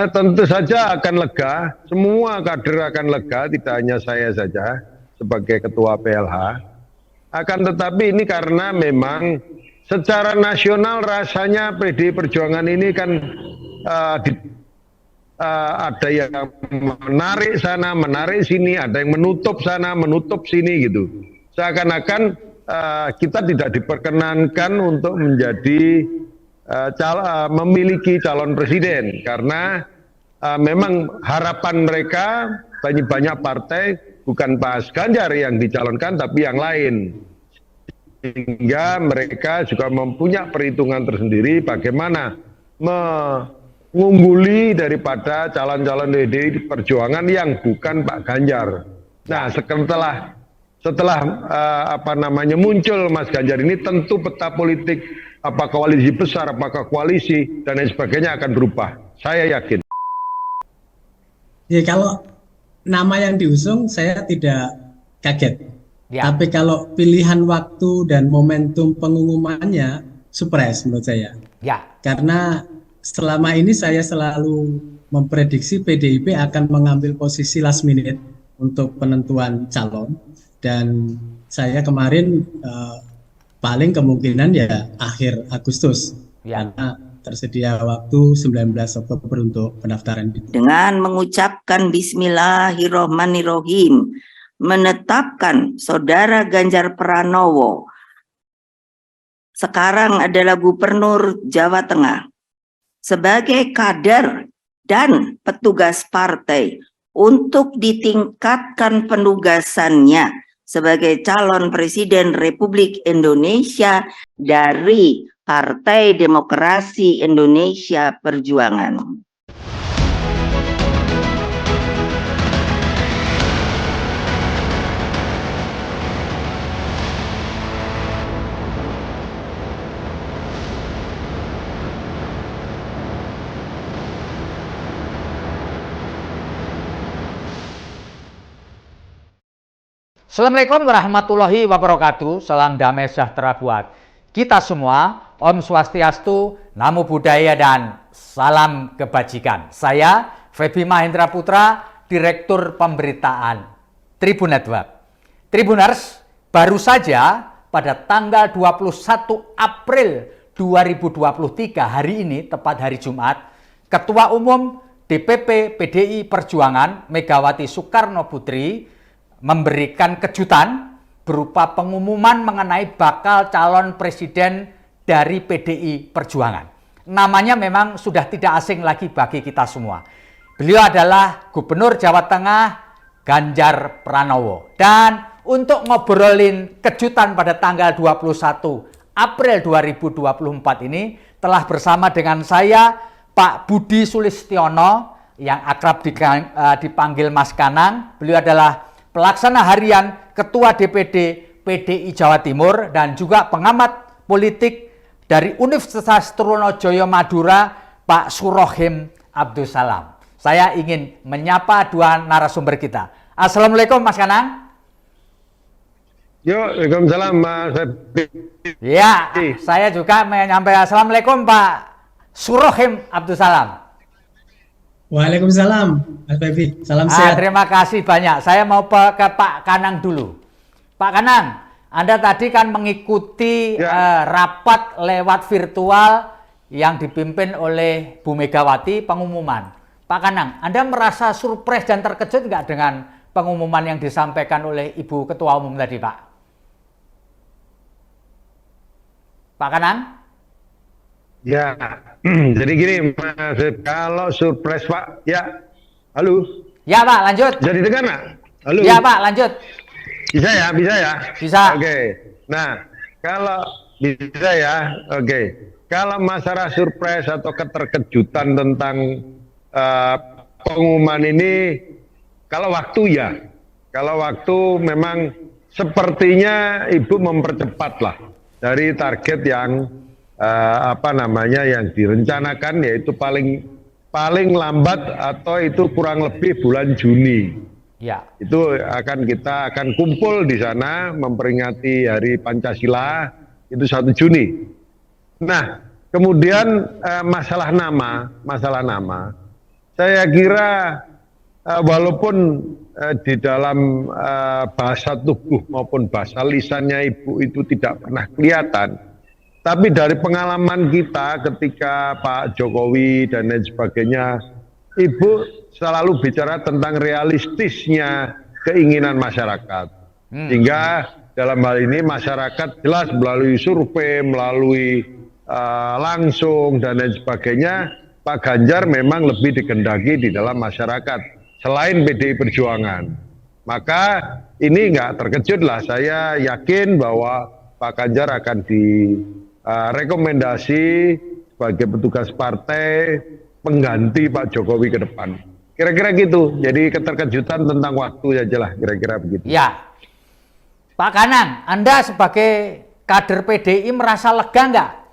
Tentu saja akan lega, semua kader akan lega, tidak hanya saya saja sebagai ketua PLH. Akan tetapi ini karena memang secara nasional rasanya PDI Perjuangan ini kan ada yang menarik sana, menarik sini, ada yang menutup sana, menutup sini gitu. Seakan-akan kita tidak diperkenankan untuk menjadi memiliki calon presiden karena memang harapan mereka banyak partai bukan Pak Ganjar yang dicalonkan tapi yang lain, sehingga mereka juga mempunyai perhitungan tersendiri bagaimana mengungguli daripada calon-calon PDI Perjuangan yang bukan Pak Ganjar. Nah, setelah muncul Mas Ganjar ini, tentu peta politik apakah koalisi besar, apakah koalisi dan lain sebagainya akan berubah. Saya yakin. Ya, kalau nama yang diusung saya tidak kaget. Ya. Tapi kalau pilihan waktu dan momentum pengumumannya surprise menurut saya. Ya. Karena selama ini saya selalu memprediksi PDIP akan mengambil posisi last minute untuk penentuan calon, dan saya kemarin paling kemungkinan ya akhir Agustus Ya. karena tersedia waktu 19 Oktober untuk pendaftaran. Dengan mengucapkan Bismillahirrohmanirrohim, menetapkan Saudara Ganjar Pranowo sekarang adalah Gubernur Jawa Tengah sebagai kader dan petugas partai untuk ditingkatkan penugasannya sebagai calon Presiden Republik Indonesia dari Partai Demokrasi Indonesia Perjuangan. Assalamualaikum warahmatullahi wabarakatuh. Salam damai sejahtera buat kita semua. Om Swastiastu, Namo Buddhaya, dan salam kebajikan. Saya Feby Mahendra Putra, Direktur Pemberitaan Tribun Network. Tribuners, baru saja pada tanggal 21 April 2023, hari ini, tepat hari Jumat, Ketua Umum DPP PDI Perjuangan Megawati Soekarno Putri memberikan kejutan berupa pengumuman mengenai bakal calon presiden dari PDI Perjuangan. Namanya memang sudah tidak asing lagi bagi kita semua. Beliau adalah Gubernur Jawa Tengah Ganjar Pranowo. Dan untuk ngobrolin kejutan pada tanggal 21 April 2024 ini, telah bersama dengan saya Pak Budi Sulistiono yang akrab dipanggil Mas Kanang. Beliau adalah Pelaksana Harian Ketua DPD PDI Jawa Timur dan juga pengamat politik dari Universitas Trunojoyo Madura, Pak Surohim Abdussalam. Saya ingin menyapa dua narasumber kita. Assalamualaikum Mas Kanang. Waalaikumsalam Mas. Ya, saya juga menyampaikan Assalamualaikum Pak Surohim Abdussalam. Waalaikumsalam, Mas Feby. Salam sehat. Terima kasih banyak. Saya mau ke Pak Kanang dulu. Pak Kanang, Anda tadi kan mengikuti rapat lewat virtual yang dipimpin oleh Bu Megawati, pengumuman. Pak Kanang, Anda merasa surprise dan terkejut nggak dengan pengumuman yang disampaikan oleh Ibu Ketua Umum tadi, Pak? Pak Kanang? Ya, jadi gini Mas, kalau surprise Pak, ya, halo. Ya Pak, lanjut. Jadi dengar nggak? Halo. Ya Pak, lanjut. Bisa ya, bisa ya. Bisa. Oke. Nah, kalau bisa ya, oke. Kalau masalah surprise atau keterkejutan tentang pengumuman ini, kalau waktu ya, kalau waktu memang sepertinya Ibu mempercepat lah dari target yang yang direncanakan, yaitu paling lambat atau itu kurang lebih bulan Juni. Ya. Itu kita akan kumpul di sana memperingati Hari Pancasila itu 1 Juni. Nah, Kemudian masalah nama, saya kira walaupun di dalam bahasa tubuh maupun bahasa lisannya Ibu itu tidak pernah kelihatan, tapi dari pengalaman kita ketika Pak Jokowi dan lain sebagainya, Ibu selalu bicara tentang realistisnya keinginan masyarakat. Sehingga dalam hal ini masyarakat jelas melalui survei, melalui langsung dan lain sebagainya, Pak Ganjar memang lebih dikehendaki di dalam masyarakat selain PDI Perjuangan. Maka ini nggak terkejut lah, saya yakin bahwa Pak Ganjar akan direkomendasi sebagai petugas partai pengganti Pak Jokowi ke depan. Kira-kira gitu. Jadi keterkejutan tentang waktu aja lah, kira-kira begitu. Ya, Pak Kanang, Anda sebagai kader PDI merasa lega nggak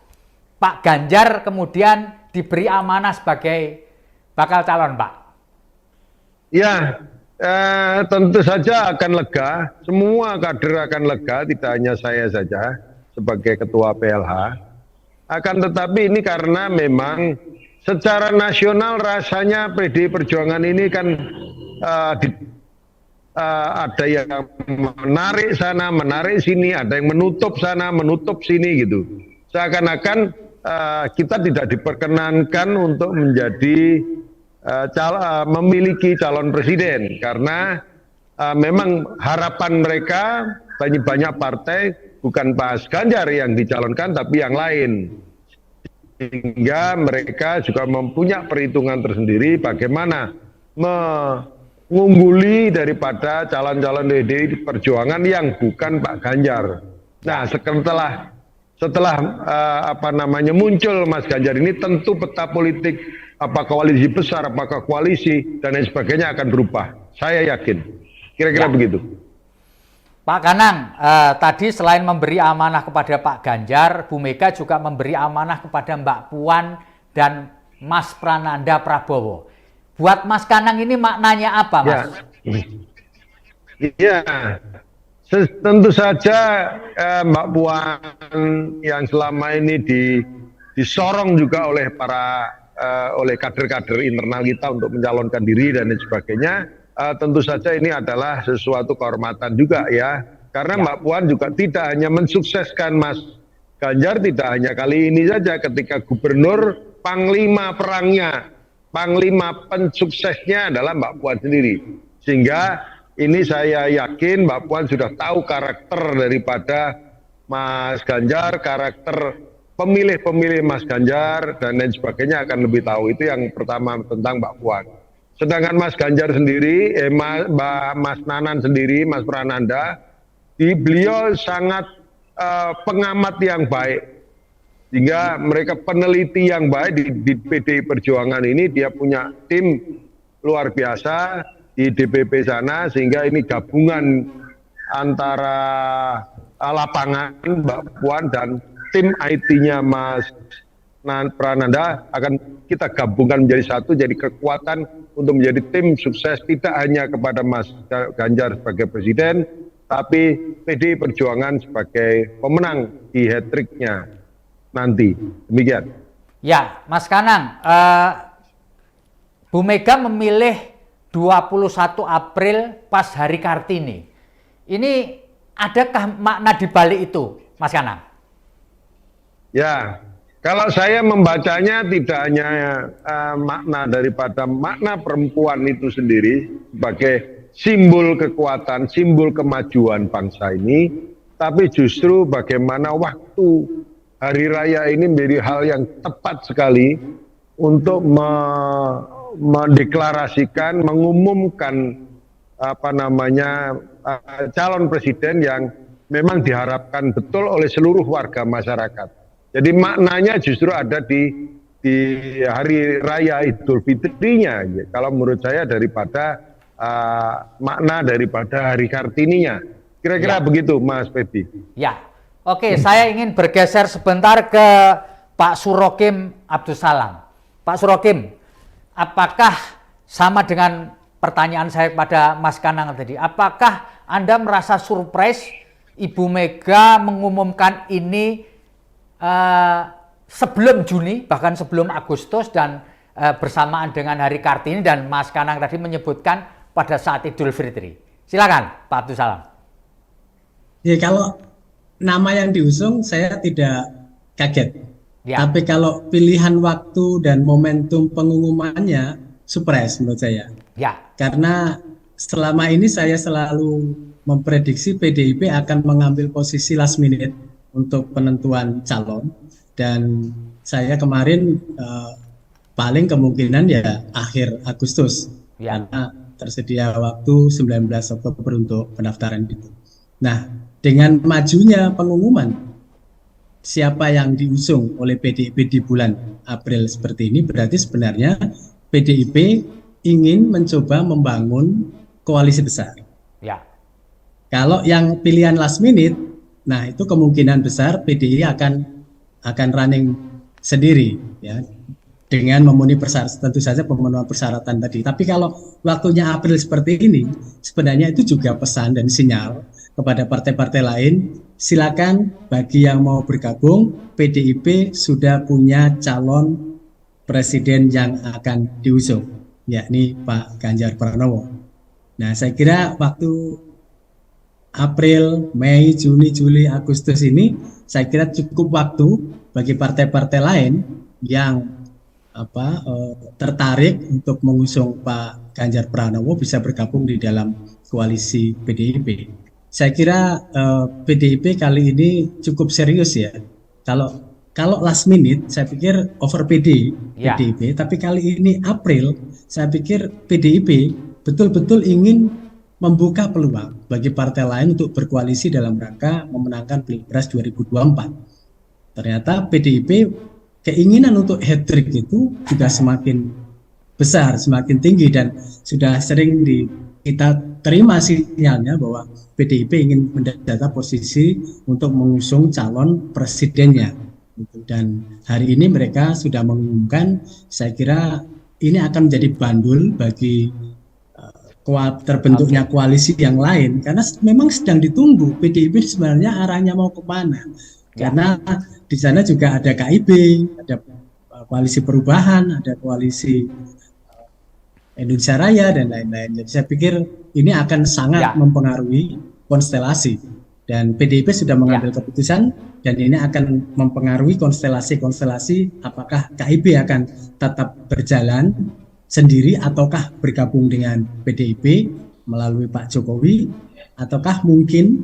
Pak Ganjar kemudian diberi amanah sebagai bakal calon, Pak? Ya, tentu saja akan lega. Semua kader akan lega, tidak hanya saya saja sebagai ketua PLH. Akan tetapi ini karena memang secara nasional rasanya PDI Perjuangan ini kan ada yang menarik sana, menarik sini, ada yang menutup sana, menutup sini gitu. Seakan-akan kita tidak diperkenankan untuk menjadi memiliki calon presiden karena memang harapan mereka banyak partai bukan Pak Ganjar yang dicalonkan tapi yang lain, sehingga mereka juga mempunyai perhitungan tersendiri bagaimana mengungguli daripada calon-calon PDI Perjuangan yang bukan Pak Ganjar. Nah, setelah muncul Mas Ganjar ini, tentu peta politik apakah koalisi besar, apakah koalisi dan lain sebagainya akan berubah. Saya yakin. Kira-kira begitu. Pak Kanang, tadi selain memberi amanah kepada Pak Ganjar, Bu Mega juga memberi amanah kepada Mbak Puan dan Mas Prananda Prabowo. Buat Mas Kanang ini maknanya apa, Mas? Iya. Tentu saja Mbak Puan yang selama ini disorong juga oleh oleh kader-kader internal kita untuk mencalonkan diri dan lain sebagainya, tentu saja ini adalah sesuatu kehormatan juga ya. Karena Mbak Puan juga tidak hanya mensukseskan Mas Ganjar, tidak hanya kali ini saja ketika gubernur, panglima perangnya, panglima pensuksesnya adalah Mbak Puan sendiri. Sehingga ini saya yakin Mbak Puan sudah tahu karakter daripada Mas Ganjar, karakter pemilih-pemilih Mas Ganjar dan lain sebagainya akan lebih tahu. Itu yang pertama tentang Mbak Puan. Sedangkan Mas Ganjar sendiri, Mas Nanan sendiri, Mas Prananda, beliau sangat pengamat yang baik. Sehingga mereka peneliti yang baik di PDI Perjuangan ini, dia punya tim luar biasa di DPP sana, sehingga ini gabungan antara lapangan Mbak Puan dan tim IT-nya Mas Prananda akan kita gabungkan menjadi satu, jadi kekuatan untuk menjadi tim sukses tidak hanya kepada Mas Ganjar sebagai presiden, tapi PDI Perjuangan sebagai pemenang di hat-trick-nya nanti. Demikian. Ya, Mas Kanang, Bu Mega memilih 21 April pas hari Kartini. Ini adakah makna di balik itu, Mas Kanang? Ya, kalau saya membacanya tidak hanya makna daripada makna perempuan itu sendiri sebagai simbol kekuatan, simbol kemajuan bangsa ini, tapi justru bagaimana waktu hari raya ini menjadi hal yang tepat sekali untuk mendeklarasikan, mengumumkan calon presiden yang memang diharapkan betul oleh seluruh warga masyarakat. Jadi maknanya justru ada di hari raya Idul Fitrinya, kalau menurut saya, daripada makna daripada hari Kartininya. Kira-kira begitu, Mas Feby. Ya, oke, saya ingin bergeser sebentar ke Pak Surokim Abdussalam. Pak Surokim, apakah sama dengan pertanyaan saya pada Mas Kanang tadi, apakah Anda merasa surprise Ibu Mega mengumumkan ini sebelum Juni, bahkan sebelum Agustus, dan bersamaan dengan Hari Kartini, dan Mas Kanang tadi menyebutkan pada saat Idul Fitri. Silakan Pak Abdul Salam. Ya, kalau nama yang diusung saya tidak kaget. Ya. Tapi kalau pilihan waktu dan momentum pengumumannya surprise menurut saya. Ya. Karena selama ini saya selalu memprediksi PDIP akan mengambil posisi last minute untuk penentuan calon, dan saya kemarin paling kemungkinan ya akhir Agustus, Ya. karena tersedia waktu 19 Oktober untuk pendaftaran itu. Nah, dengan majunya pengumuman siapa yang diusung oleh PDIP di bulan April seperti ini, berarti sebenarnya PDIP ingin mencoba membangun koalisi besar. Ya. Kalau yang pilihan last minute, nah itu kemungkinan besar PDI akan running sendiri, ya, dengan memenuhi persyaratan, tentu saja pemenuhan persyaratan tadi. Tapi kalau waktunya April seperti ini, sebenarnya itu juga pesan dan sinyal kepada partai-partai lain, silakan bagi yang mau bergabung, PDIP sudah punya calon presiden yang akan diusung, yakni Pak Ganjar Pranowo. Nah, saya kira waktu April, Mei, Juni, Juli, Agustus ini, saya kira cukup waktu bagi partai-partai lain yang tertarik untuk mengusung Pak Ganjar Pranowo bisa bergabung di dalam koalisi PDIP. Saya kira PDIP kali ini cukup serius ya. Kalau last minute, saya pikir over PDIP. Tapi kali ini April, saya pikir PDIP betul-betul ingin membuka peluang bagi partai lain untuk berkoalisi dalam rangka memenangkan Pilpres 2024. Ternyata PDIP keinginan untuk hat-trick itu juga semakin besar, semakin tinggi, dan sudah sering kita terima sinyalnya bahwa PDIP ingin mendata posisi untuk mengusung calon presidennya. Dan hari ini mereka sudah mengumumkan, saya kira ini akan menjadi bandul bagi terbentuknya koalisi yang lain, karena memang sedang ditunggu PDIP sebenarnya arahnya mau kemana. Karena di sana juga ada KIB, ada koalisi perubahan, ada koalisi Indonesia Raya, dan lain-lain. Jadi saya pikir ini akan sangat mempengaruhi konstelasi, dan PDIP sudah mengambil keputusan, dan ini akan mempengaruhi konstelasi apakah KIB akan tetap berjalan sendiri ataukah bergabung dengan PDIP melalui Pak Jokowi, ataukah mungkin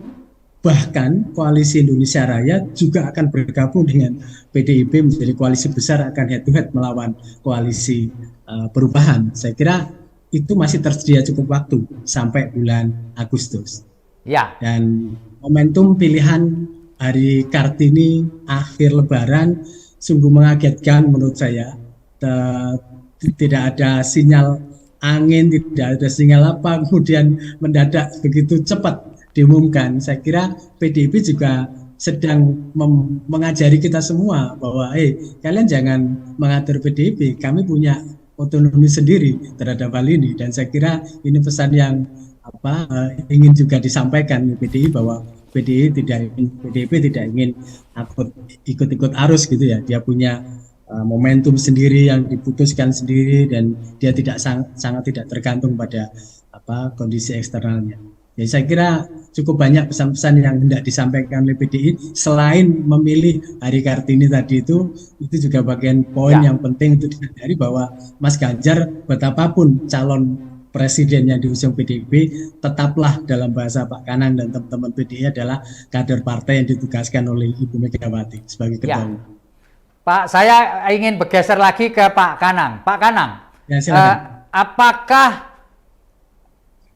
bahkan koalisi Indonesia Raya juga akan bergabung dengan PDIP menjadi koalisi besar, akan head to head melawan koalisi perubahan. Saya kira itu masih tersedia cukup waktu sampai bulan Agustus. Ya. Dan momentum pilihan Hari Kartini akhir Lebaran sungguh mengagetkan menurut saya. Tidak ada sinyal angin, tidak ada sinyal apa, kemudian mendadak begitu cepat diumumkan. Saya kira PDIP juga sedang mengajari kita semua bahwa kalian jangan mengatur PDIP, kami punya otonomi sendiri terhadap hal ini. Dan saya kira ini pesan yang ingin juga disampaikan PDI, bahwa PDIP tidak ingin ikut-ikut arus gitu ya. Dia punya momentum sendiri yang diputuskan sendiri, dan dia sangat tidak tergantung pada kondisi eksternalnya. Ya, saya kira cukup banyak pesan-pesan yang hendak disampaikan oleh PDI. Selain memilih Hari Kartini tadi, itu juga bagian poin yang penting untuk disadari, bahwa Mas Ganjar betapapun calon presiden yang diusung PDIP, tetaplah dalam bahasa Pak Kanang dan teman-teman PDI adalah kader partai yang ditugaskan oleh Ibu Megawati sebagai ketua umum. Pak, saya ingin bergeser lagi ke Pak Kanang. Pak Kanang, ya, silakan. Apakah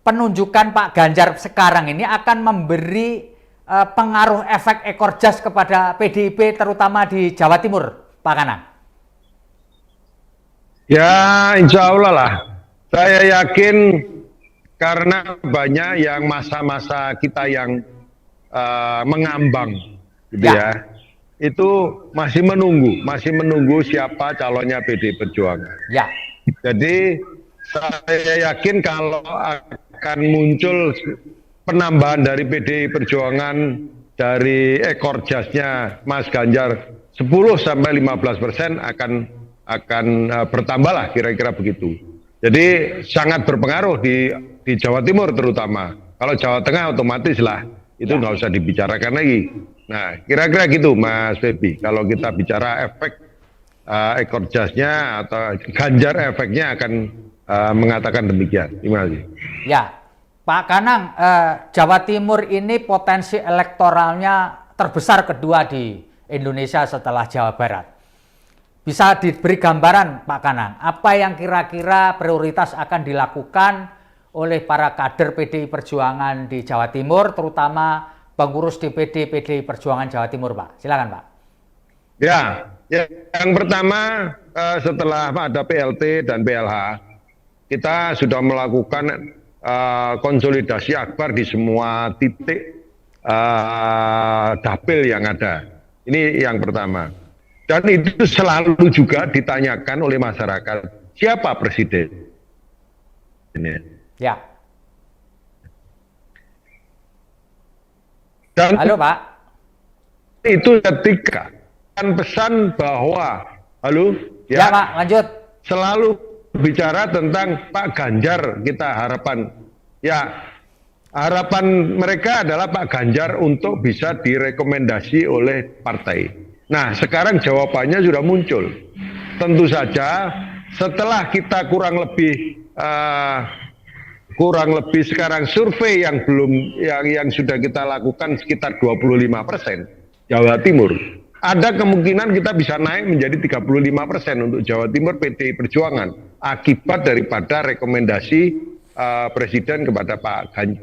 penunjukan Pak Ganjar sekarang ini akan memberi pengaruh efek ekor jas kepada PDIP, terutama di Jawa Timur, Pak Kanang? Ya, insya Allah lah. Saya yakin, karena banyak yang masa-masa kita yang mengambang, gitu ya. Itu masih menunggu siapa calonnya PDI Perjuangan. Ya. Jadi saya yakin kalau akan muncul penambahan dari PDI Perjuangan dari ekor jasnya Mas Ganjar 10-15% akan bertambah lah kira-kira begitu. Jadi sangat berpengaruh di Jawa Timur terutama. Kalau Jawa Tengah otomatis lah itu nggak usah dibicarakan lagi. Nah, kira-kira gitu Mas Febi. Kalau kita bicara efek ekor jasnya atau Ganjar efeknya akan mengatakan demikian. Terima kasih. Ya, Pak Kanang, Jawa Timur ini potensi elektoralnya terbesar kedua di Indonesia setelah Jawa Barat. Bisa diberi gambaran Pak Kanang, apa yang kira-kira prioritas akan dilakukan oleh para kader PDI Perjuangan di Jawa Timur, terutama pengurus DPD PDI Perjuangan Jawa Timur, Pak? Silakan, Pak. Ya, yang pertama setelah ada PLT dan PLH, kita sudah melakukan konsolidasi akbar di semua titik dapil yang ada. Ini yang pertama. Dan itu selalu juga ditanyakan oleh masyarakat, siapa presiden? Ya. Dan halo Pak. Itu ketika pesan bahwa, halo? Ya Pak, lanjut. Selalu bicara tentang Pak Ganjar, kita harapan. Ya, harapan mereka adalah Pak Ganjar untuk bisa direkomendasi oleh partai. Nah, sekarang jawabannya sudah muncul. Tentu saja setelah kita kurang lebih sekarang survei yang sudah kita lakukan sekitar 25% Jawa Timur. Ada kemungkinan kita bisa naik menjadi 35% untuk Jawa Timur PDI Perjuangan akibat daripada rekomendasi presiden kepada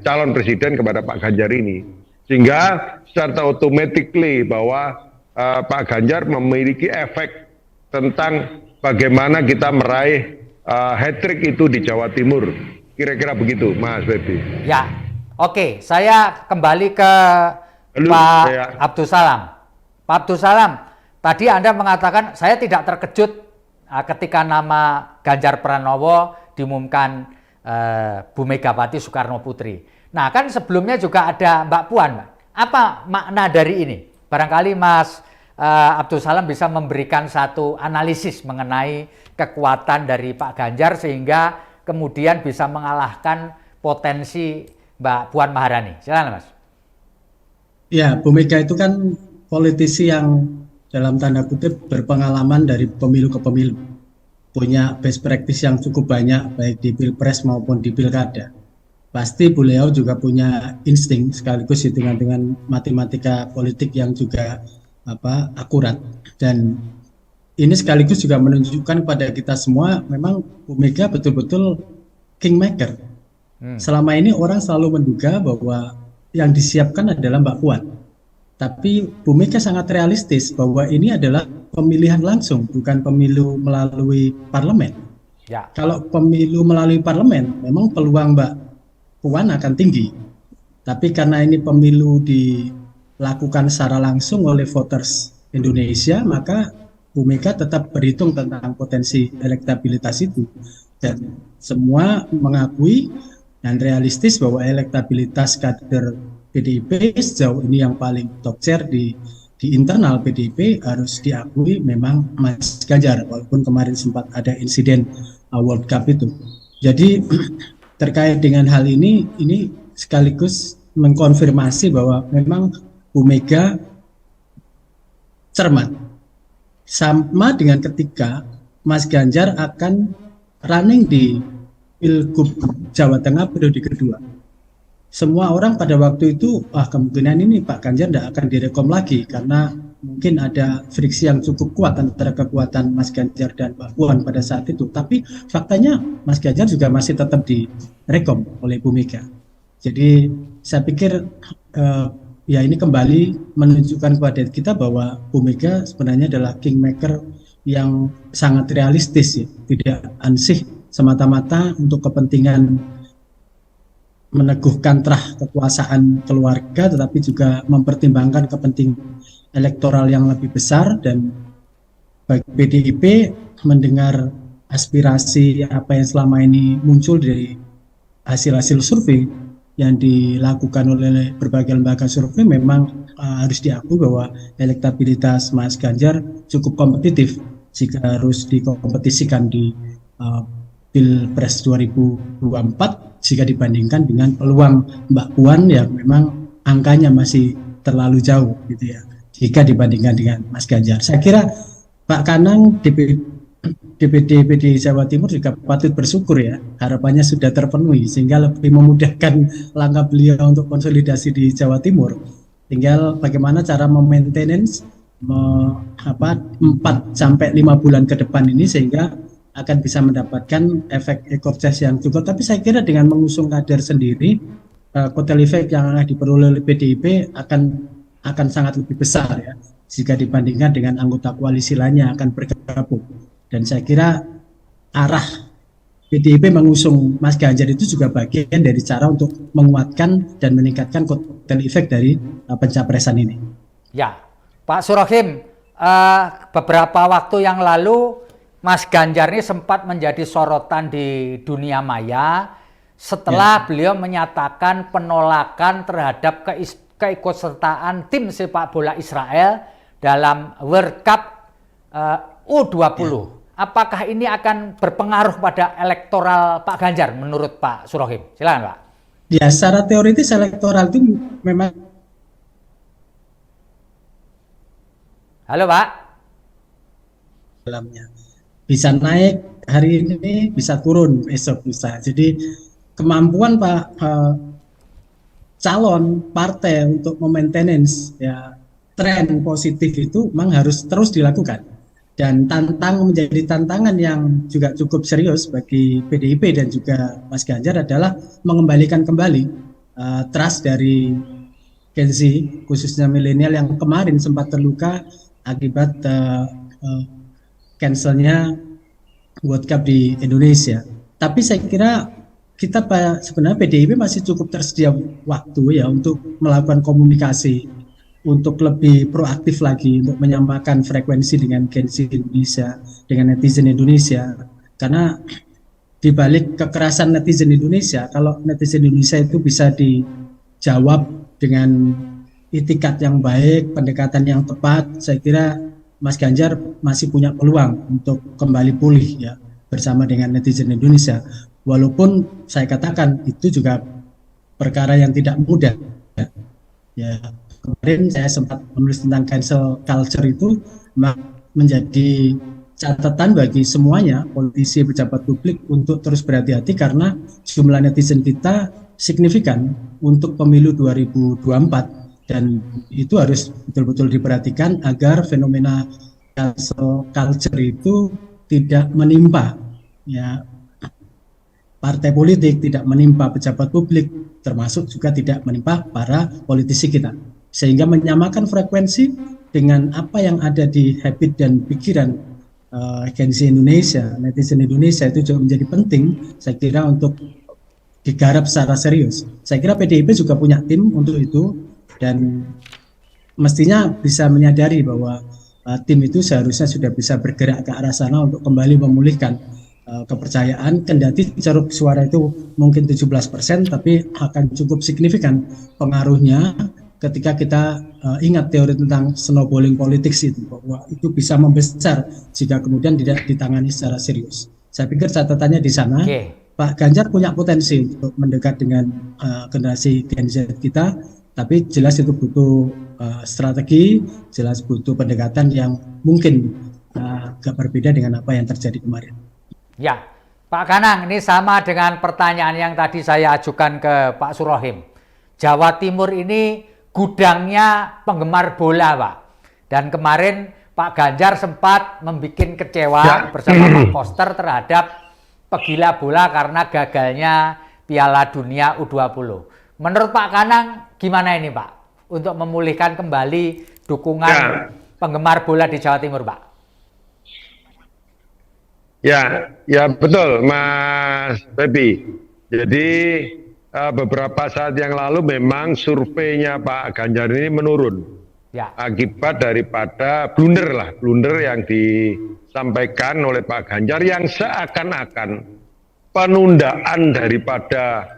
calon presiden kepada Pak Ganjar ini. Sehingga secara automatically bahwa Pak Ganjar memiliki efek tentang bagaimana kita meraih hat-trick itu di Jawa Timur. Kira-kira begitu, Mas Febi. Ya, oke. Saya kembali ke Pak Abdul Salam. Pak Abdul Salam, tadi Anda mengatakan saya tidak terkejut ketika nama Ganjar Pranowo diumumkan Bu Megawati Soekarno Putri. Nah, kan sebelumnya juga ada Mbak Puan, Mbak. Apa makna dari ini? Barangkali Mas Abdul Salam bisa memberikan satu analisis mengenai kekuatan dari Pak Ganjar sehingga kemudian bisa mengalahkan potensi Mbak Puan Maharani. Silakan, Mas. Ya, Bu Mega itu kan politisi yang dalam tanda kutip berpengalaman dari pemilu ke pemilu. Punya best practice yang cukup banyak baik di Pilpres maupun di Pilkada. Pasti beliau juga punya insting sekaligus hitungan dengan matematika politik yang juga akurat, dan ini sekaligus juga menunjukkan kepada kita semua memang Bu Mega betul-betul kingmaker. Selama ini orang selalu menduga bahwa yang disiapkan adalah Mbak Puan, tapi Bu Mega sangat realistis bahwa ini adalah pemilihan langsung, bukan pemilu melalui parlemen. Ya. Kalau pemilu melalui parlemen, memang peluang Mbak Puan akan tinggi, tapi karena ini pemilu dilakukan secara langsung oleh voters Indonesia, maka Bu Mega tetap berhitung tentang potensi elektabilitas itu, dan semua mengakui dan realistis bahwa elektabilitas kader PDIP sejauh ini yang paling top chair di internal PDIP harus diakui memang Mas Ganjar, walaupun kemarin sempat ada insiden World Cup itu. Jadi terkait dengan hal ini sekaligus mengkonfirmasi bahwa memang Bu Mega cermat. Sama dengan ketika Mas Ganjar akan running di Pilgub Jawa Tengah periode kedua. Semua orang pada waktu itu, kemungkinan ini Pak Ganjar tidak akan direkom lagi karena mungkin ada friksi yang cukup kuat antara kekuatan Mas Ganjar dan Mbak Puan pada saat itu. Tapi faktanya Mas Ganjar juga masih tetap direkom oleh Bu Mega. Jadi saya pikir ya ini kembali menunjukkan kepada kita bahwa Bu Mega sebenarnya adalah kingmaker yang sangat realistis, ya, tidak ansih semata-mata untuk kepentingan meneguhkan terah kekuasaan keluarga, tetapi juga mempertimbangkan kepentingan elektoral yang lebih besar. Dan bagi PDIP mendengar aspirasi apa yang selama ini muncul dari hasil-hasil survei, yang dilakukan oleh berbagai lembaga survei memang harus diakui bahwa elektabilitas Mas Ganjar cukup kompetitif jika harus dikompetisikan di Pilpres 2024 jika dibandingkan dengan peluang Mbak Puan yang memang angkanya masih terlalu jauh gitu ya jika dibandingkan dengan Mas Ganjar. Saya kira Pak Kanang DPD PDI Jawa Timur juga patut bersyukur ya, harapannya sudah terpenuhi sehingga lebih memudahkan langkah beliau untuk konsolidasi di Jawa Timur. Tinggal bagaimana cara memaintenance 4 sampai 5 bulan ke depan ini sehingga akan bisa mendapatkan efek ekor jas yang cukup. Tapi saya kira dengan mengusung kader sendiri, kotel efek yang akan diperoleh oleh PDIP akan sangat lebih besar ya jika dibandingkan dengan anggota koalisi lainnya akan bergabung. Dan saya kira arah PDIP mengusung Mas Ganjar itu juga bagian dari cara untuk menguatkan dan meningkatkan kotel efek dari pencapresan ini. Ya, Pak Surohim, beberapa waktu yang lalu Mas Ganjar ini sempat menjadi sorotan di dunia maya setelah beliau menyatakan penolakan terhadap keikutsertaan tim sepak bola Israel dalam World Cup U20. Apakah ini akan berpengaruh pada elektoral Pak Ganjar menurut Pak Surohim? Silakan Pak. Ya, secara teoritis elektoral itu memang. Halo Pak. Dalamnya bisa naik hari ini, bisa turun besok bisa. Jadi kemampuan Pak calon partai untuk memaintenance ya tren positif itu memang harus terus dilakukan. Dan menjadi tantangan yang juga cukup serius bagi PDIP dan juga Mas Ganjar adalah mengembalikan kembali trust dari Gen Z, khususnya milenial yang kemarin sempat terluka akibat cancelnya World Cup di Indonesia. Tapi saya kira kita sebenarnya PDIP masih cukup tersedia waktu ya untuk melakukan komunikasi, untuk lebih proaktif lagi untuk menyamakan frekuensi dengan Gen Z Indonesia, dengan netizen Indonesia. Karena di balik kekerasan netizen Indonesia, kalau netizen Indonesia itu bisa dijawab dengan itikat yang baik, pendekatan yang tepat, saya kira Mas Ganjar masih punya peluang untuk kembali pulih ya bersama dengan netizen Indonesia. Walaupun saya katakan itu juga perkara yang tidak mudah. Ya, kemarin saya sempat menulis tentang cancel culture itu menjadi catatan bagi semuanya, politisi, pejabat publik untuk terus berhati-hati karena jumlah netizen kita signifikan untuk pemilu 2024. Dan itu harus betul-betul diperhatikan agar fenomena cancel culture itu tidak menimpa ya partai politik, tidak menimpa pejabat publik, termasuk juga tidak menimpa para politisi kita. Sehingga menyamakan frekuensi dengan apa yang ada di habit dan pikiran Gen Z Indonesia, netizen Indonesia itu juga menjadi penting, saya kira untuk digarap secara serius. Saya kira PDIP juga punya tim untuk itu, dan mestinya bisa menyadari bahwa tim itu seharusnya sudah bisa bergerak ke arah sana untuk kembali memulihkan kepercayaan. Kendati ceruk suara itu mungkin 17%, tapi akan cukup signifikan pengaruhnya ketika kita ingat teori tentang snowballing politics itu, bahwa itu bisa membesar jika kemudian tidak ditangani secara serius. Saya pikir catatannya di sana. Pak Ganjar punya potensi untuk mendekat dengan generasi Gen Z kita, tapi jelas itu butuh strategi, jelas butuh pendekatan yang mungkin agak berbeda dengan apa yang terjadi kemarin. Ya, Pak Kanang, ini sama dengan pertanyaan yang tadi saya ajukan ke Pak Surohim. Jawa Timur ini gudangnya penggemar bola, Pak. Dan kemarin Pak Ganjar sempat membuat kecewa bersama Pak Koster terhadap pegila bola karena gagalnya Piala Dunia U20. Menurut Pak Kanang, gimana ini Pak? Untuk memulihkan kembali dukungan penggemar bola di Jawa Timur, Pak? Ya betul Mas Febi. Jadi beberapa saat yang lalu memang surveinya Pak Ganjar ini menurun. Ya. Akibat daripada blunder yang disampaikan oleh Pak Ganjar yang seakan-akan penundaan daripada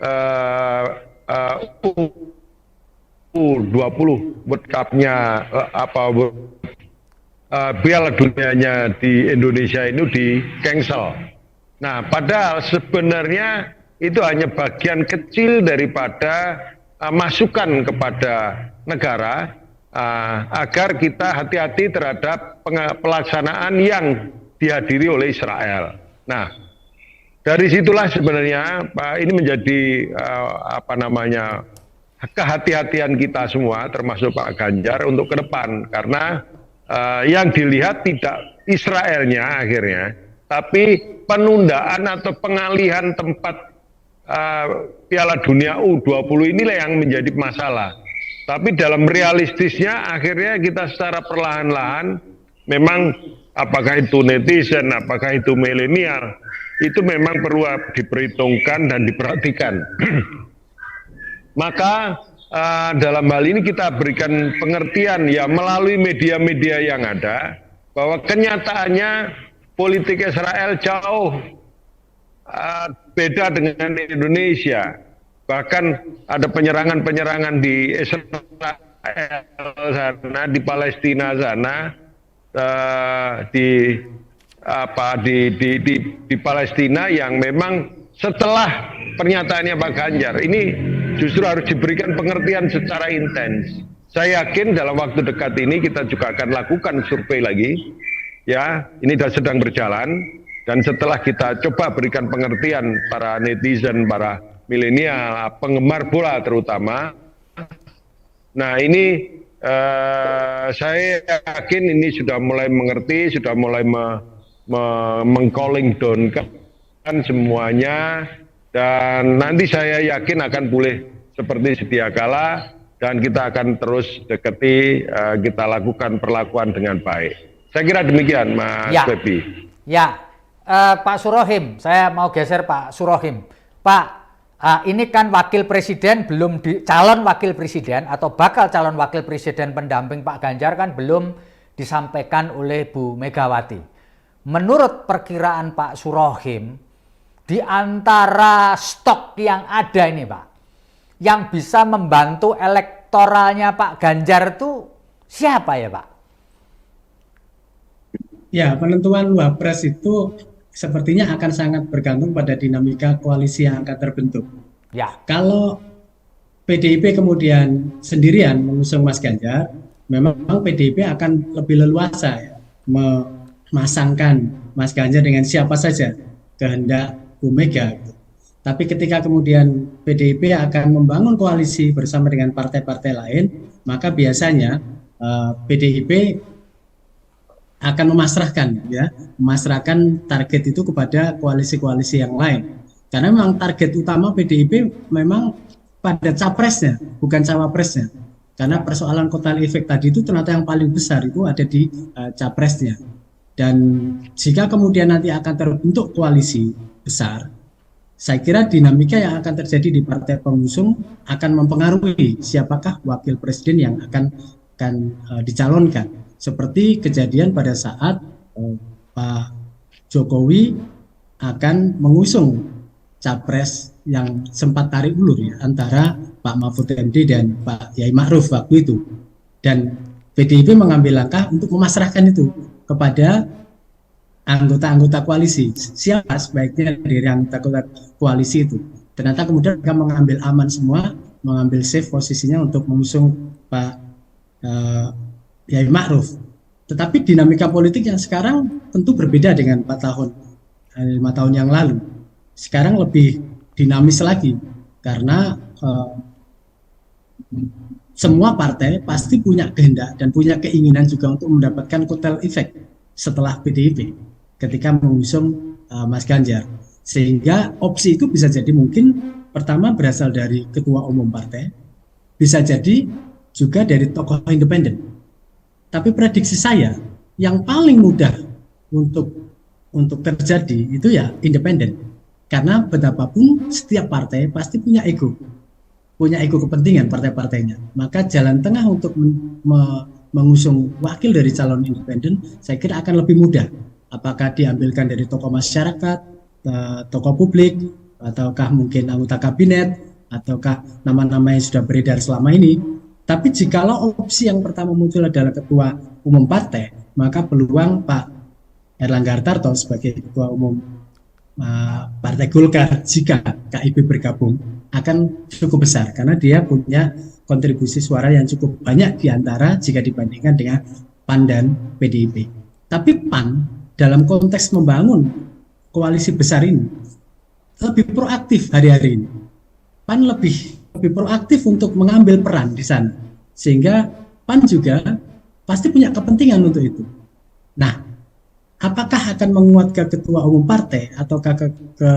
eh, U20 World Cup-nya Piala Dunianya di Indonesia ini di cancel. Nah, padahal sebenarnya itu hanya bagian kecil daripada masukan kepada negara agar kita hati-hati terhadap pelaksanaan yang dihadiri oleh Israel. Nah, dari situlah sebenarnya Pak ini menjadi kehati-hatian kita semua, termasuk Pak Ganjar untuk ke depan, karena yang dilihat tidak Israelnya akhirnya, tapi penundaan atau pengalihan tempat Piala Dunia U20 inilah yang menjadi masalah. Tapi dalam realistisnya akhirnya kita secara perlahan-lahan memang apakah itu netizen, apakah itu milenial, itu memang perlu diperhitungkan dan diperhatikan. Maka dalam hal ini kita berikan pengertian ya melalui media-media yang ada bahwa kenyataannya politik Israel jauh beda dengan Indonesia. Bahkan ada penyerangan-penyerangan di Israel sana, di Palestina sana, di Palestina yang memang setelah pernyataannya Pak Ganjar ini justru harus diberikan pengertian secara intens. Saya yakin dalam waktu dekat ini kita juga akan lakukan survei lagi, ya ini sedang berjalan, dan setelah kita coba berikan pengertian para netizen, para milenial, penggemar bola terutama. Nah ini saya yakin ini sudah mulai mengerti, sudah mulai meng-calling down kan semuanya, dan nanti saya yakin akan pulih seperti sedia kala dan kita akan terus deketi, kita lakukan perlakuan dengan baik. Saya kira demikian Mas Bebi. Ya, Pak Surohim, saya mau geser Pak Surohim. Pak, ini kan wakil presiden calon wakil presiden atau bakal calon wakil presiden pendamping Pak Ganjar kan belum disampaikan oleh Bu Megawati. Menurut perkiraan Pak Surohim, di antara stok yang ada ini Pak, yang bisa membantu elektoralnya Pak Ganjar itu siapa ya Pak? Ya, penentuan Wapres itu sepertinya akan sangat bergantung pada dinamika koalisi yang akan terbentuk. Ya. Kalau PDIP kemudian sendirian mengusung Mas Ganjar, memang PDIP akan lebih leluasa ya, memasangkan Mas Ganjar dengan siapa saja kehendak Bu Mega. Gitu. Tapi ketika kemudian PDIP akan membangun koalisi bersama dengan partai-partai lain, maka biasanya PDIP akan memasrahkan target itu kepada koalisi-koalisi yang lain. Karena memang target utama PDIP memang pada capresnya, bukan cawapresnya. Karena persoalan kotel efek tadi itu ternyata yang paling besar itu ada di capresnya. Dan jika kemudian nanti akan terbentuk koalisi besar, saya kira dinamika yang akan terjadi di partai pengusung akan mempengaruhi siapakah wakil presiden yang akan dicalonkan. Seperti kejadian pada saat Pak Jokowi akan mengusung capres yang sempat tarik ulur ya, antara Pak Mahfud MD dan Pak Yai Ma'ruf waktu itu. Dan PDIP mengambil langkah untuk memasrahkan itu kepada anggota-anggota koalisi. Siapa sebaiknya dari anggota koalisi itu. Ternyata kemudian mereka mengambil aman semua, mengambil safe posisinya untuk mengusung Pak Yai Ma'ruf. Tetapi dinamika politik yang sekarang tentu berbeda dengan 5 tahun yang lalu. Sekarang lebih dinamis lagi karena semua partai pasti punya kehendak dan punya keinginan juga untuk mendapatkan kotel efek setelah PDIP ketika mengusung Mas Ganjar. Sehingga opsi itu bisa jadi mungkin pertama berasal dari ketua umum partai, bisa jadi juga dari tokoh independen. Tapi prediksi saya yang paling mudah untuk terjadi itu ya independen. Karena betapapun setiap partai pasti punya ego kepentingan partai-partainya. Maka jalan tengah untuk mengusung wakil dari calon independen saya kira akan lebih mudah. Apakah diambilkan dari tokoh masyarakat, tokoh publik, ataukah mungkin anggota kabinet, ataukah nama-nama yang sudah beredar selama ini. Tapi jikalau opsi yang pertama muncul adalah ketua umum partai, maka peluang Pak Erlangga Hartarto sebagai ketua umum Partai Golkar jika KIP bergabung akan cukup besar karena dia punya kontribusi suara yang cukup banyak di antara jika dibandingkan dengan PAN dan PDIP. Tapi PAN dalam konteks membangun koalisi besar ini lebih proaktif hari-hari ini. PAN lebih proaktif untuk mengambil peran di sana. Sehingga PAN juga pasti punya kepentingan untuk itu. Nah, apakah akan menguat ke ketua umum partai atau ke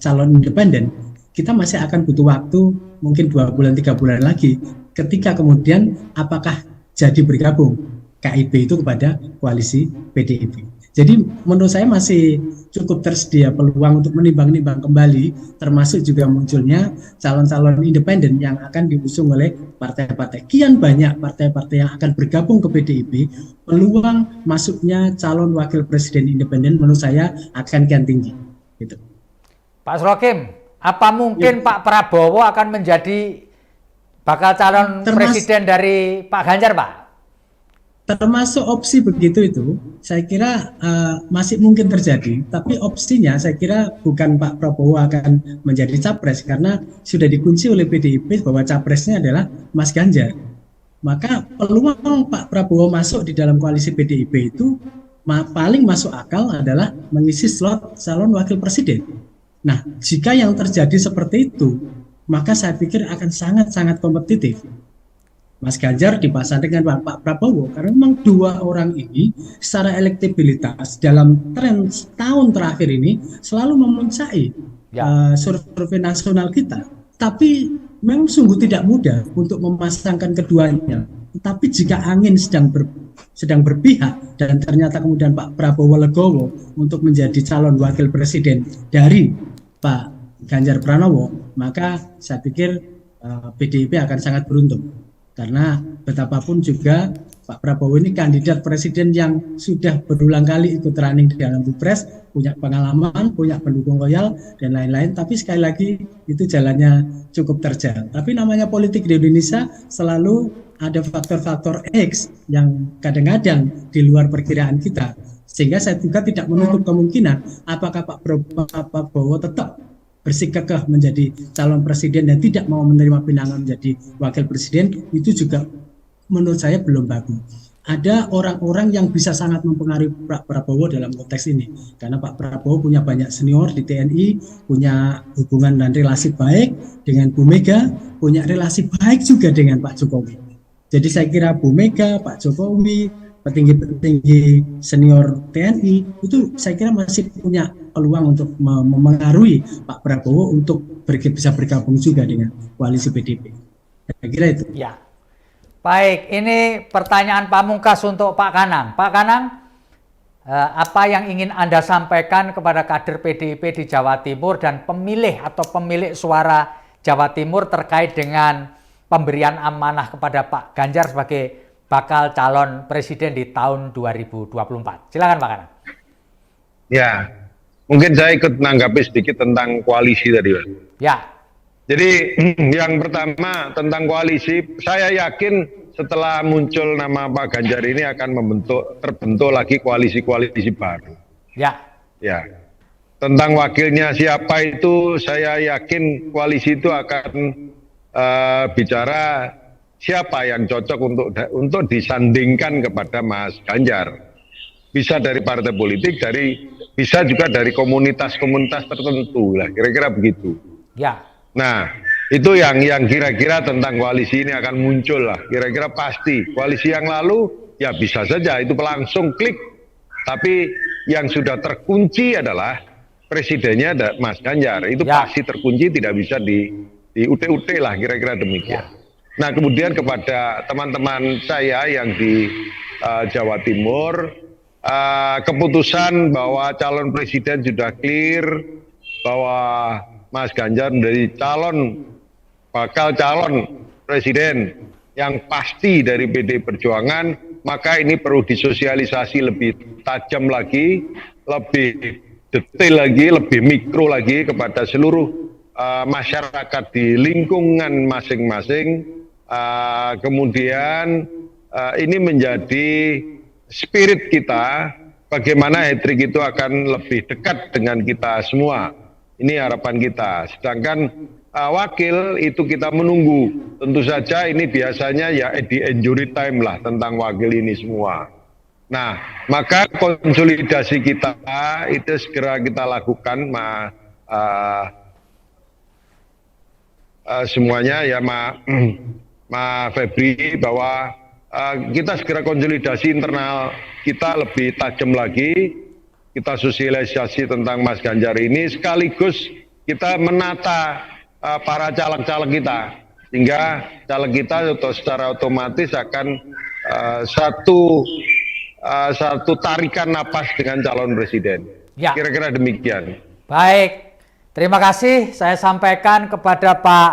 calon independen? Kita masih akan butuh waktu mungkin 2 bulan 3 bulan lagi ketika kemudian apakah jadi bergabung KIP itu kepada koalisi PDIP. Jadi menurut saya masih cukup tersedia peluang untuk menimbang-nimbang kembali, termasuk juga munculnya calon-calon independen yang akan diusung oleh partai-partai. Kian banyak partai-partai yang akan bergabung ke PDIP, peluang masuknya calon wakil presiden independen menurut saya akan kian tinggi. Gitu. Pak Srokim, apa mungkin Pak Prabowo akan menjadi bakal calon presiden dari Pak Ganjar, Pak? Termasuk opsi begitu itu, saya kira masih mungkin terjadi. Tapi opsinya saya kira bukan Pak Prabowo akan menjadi capres karena sudah dikunci oleh PDIP bahwa capresnya adalah Mas Ganjar. Maka peluang Pak Prabowo masuk di dalam koalisi PDIP itu paling masuk akal adalah mengisi slot calon wakil presiden. Nah, jika yang terjadi seperti itu, maka saya pikir akan sangat-sangat kompetitif. Mas Ganjar dipasang dengan Pak Prabowo karena memang dua orang ini secara elektabilitas dalam tren setahun terakhir ini selalu memuncaki survei nasional kita. Tapi memang sungguh tidak mudah untuk memasangkan keduanya. Tapi jika angin sedang berpihak dan ternyata kemudian Pak Prabowo legowo untuk menjadi calon wakil presiden dari Pak Ganjar Pranowo, maka saya pikir PDIP akan sangat beruntung. Karena betapapun juga Pak Prabowo ini kandidat presiden yang sudah berulang kali ikut running di dalam Pilpres, punya pengalaman, punya pendukung loyal, dan lain-lain. Tapi sekali lagi itu jalannya cukup terjal. Tapi namanya politik di Indonesia selalu ada faktor-faktor X yang kadang-kadang di luar perkiraan kita. Sehingga saya juga tidak menutup kemungkinan apakah Pak Prabowo tetap bersikeras menjadi calon presiden dan tidak mau menerima pinangan menjadi wakil presiden, itu juga menurut saya belum bagus. Ada orang-orang yang bisa sangat mempengaruhi Pak Prabowo dalam konteks ini, karena Pak Prabowo punya banyak senior di TNI, punya hubungan dan relasi baik dengan Bu Mega, punya relasi baik juga dengan Pak Jokowi. Jadi saya kira Bu Mega, Pak Jokowi, petinggi-petinggi senior TNI itu saya kira masih punya peluang untuk memengaruhi Pak Prabowo untuk bisa bergabung juga dengan koalisi PDIP. Saya kira itu. Ya. Baik, ini pertanyaan pamungkas untuk Pak Kanang. Pak Kanang, apa yang ingin Anda sampaikan kepada kader PDIP di Jawa Timur dan pemilih atau pemilik suara Jawa Timur terkait dengan pemberian amanah kepada Pak Ganjar sebagai bakal calon presiden di tahun 2024. Silakan Pak Kanang. Ya, mungkin saya ikut menanggapi sedikit tentang koalisi tadi, Pak. Ya. Jadi yang pertama tentang koalisi, saya yakin setelah muncul nama Pak Ganjar ini akan terbentuk lagi koalisi-koalisi baru. Ya. Ya. Tentang wakilnya siapa itu, saya yakin koalisi itu akan bicara siapa yang cocok untuk disandingkan kepada Mas Ganjar. Bisa dari partai politik, bisa juga dari komunitas-komunitas tertentu lah, kira-kira begitu. Ya. Nah, itu yang kira-kira tentang koalisi ini akan muncul lah, kira-kira pasti. Koalisi yang lalu ya bisa saja itu langsung klik, tapi yang sudah terkunci adalah presidennya ada Mas Ganjar. Itu pasti terkunci, tidak bisa di UT-UT lah, kira-kira demikian. Nah, kemudian kepada teman-teman saya yang di Jawa Timur, keputusan bahwa calon presiden sudah clear, bahwa Mas Ganjar menjadi bakal calon presiden yang pasti dari PD Perjuangan, maka ini perlu disosialisasi lebih tajam lagi, lebih detail lagi, lebih mikro lagi kepada seluruh masyarakat di lingkungan masing-masing. Kemudian ini menjadi spirit kita, bagaimana hat-trick itu akan lebih dekat dengan kita semua. Ini harapan kita. Sedangkan wakil itu kita menunggu. Tentu saja ini biasanya ya di injury time lah tentang wakil ini semua. Nah, maka konsolidasi kita itu segera kita lakukan, semuanya ya, Mas Febri, bahwa kita segera konsolidasi internal kita lebih tajam lagi. Kita sosialisasi tentang Mas Ganjar ini, sekaligus kita menata para caleg-caleg kita, sehingga caleg kita secara otomatis akan satu tarikan napas dengan calon presiden. Ya. Kira-kira demikian. Baik, terima kasih saya sampaikan kepada Pak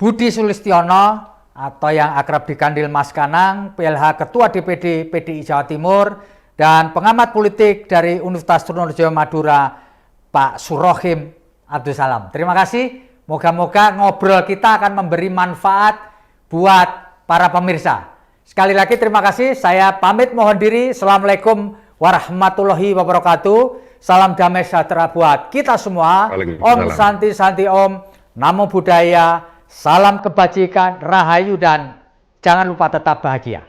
Budi Sulistiono atau yang akrab dikandil Mas Kanang, PLH Ketua DPD PDI Jawa Timur, dan pengamat politik dari Universitas Trunojoyo Madura, Pak Surohim Abdul Salam. Terima kasih. Moga-moga ngobrol kita akan memberi manfaat buat para pemirsa. Sekali lagi terima kasih. Saya pamit mohon diri. Assalamualaikum warahmatullahi wabarakatuh. Salam damai sejahtera buat kita semua. Om Santi Santi Om. Namo Buddhaya. Salam kebajikan, rahayu, dan jangan lupa tetap bahagia.